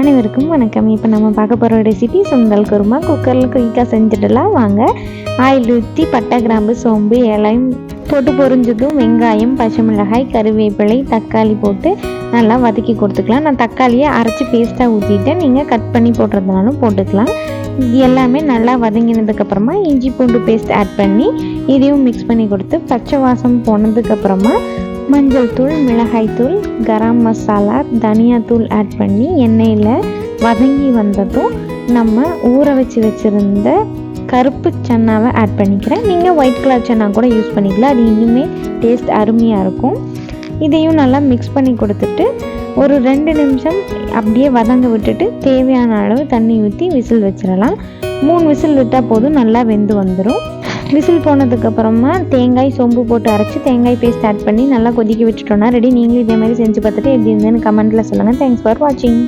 அனைவருக்கும் வணக்கம். இப்போ நம்ம பார்க்க போகிற ரெசிபி சுண்டல் குருமா. குக்கரில் குயிக்காக செஞ்சுடலாம் வாங்க. ஆயில் ஊற்றி பட்டை, கிராம்பு, சோம்பு, இலையும் போட்டு பொரிஞ்சதும் வெங்காயம், பச்சை மிளகாய், கருவேப்பிலை, தக்காளி போட்டு நல்லா வதக்கி கொடுத்துக்கலாம். நான் தக்காளியை அரைச்சி பேஸ்ட்டாக ஊற்றிட்டேன். நீங்கள் கட் பண்ணி போடுறதுனாலும் போட்டுக்கலாம். இது எல்லாமே நல்லா வதங்கினதுக்கப்புறமா இஞ்சி பூண்டு பேஸ்ட் ஆட் பண்ணி இதையும் மிக்ஸ் பண்ணி கொடுத்து பச்சை வாசம் போனதுக்கப்புறமா மஞ்சள் தூள், மிளகாய் தூள், கரம் மசாலா, தனியாத்தூள் ஆட் பண்ணி எண்ணெயில் வதங்கி வந்ததும் நம்ம ஊற வச்சுருந்த கருப்பு சன்னாவை ஆட் பண்ணிக்கிறேன். நீங்கள் ஒயிட் கலர் சன்னா கூட யூஸ் பண்ணிக்கலாம், அது இன்னுமே டேஸ்ட் அருமையாக இருக்கும். இதையும் நல்லா மிக்ஸ் பண்ணி கொடுத்துட்டு ஒரு 2 நிமிஷம் அப்படியே வதங்க விட்டுட்டு தேவையான அளவு தண்ணி ஊற்றி விசில் வச்சிடலாம். 3 விசில் விட்டால் போதும், நல்லா வெந்து வந்துடும். விசில் போனதுக்கப்புறமா தேங்காய், சோம்பு போட்டு அரைச்சி தேங்காய் பேஸ்ட் ஆட் பண்ணி நல்லா கொதிக்க விட்டுட்டோன்னா ரெடி. நீங்களும் இதே மாதிரி செஞ்சு பார்த்துட்டு எப்படி இருந்ததுன்னு கமெண்ட்டில் சொல்லுங்கள். தேங்க்ஸ் ஃபார் வாட்சிங்.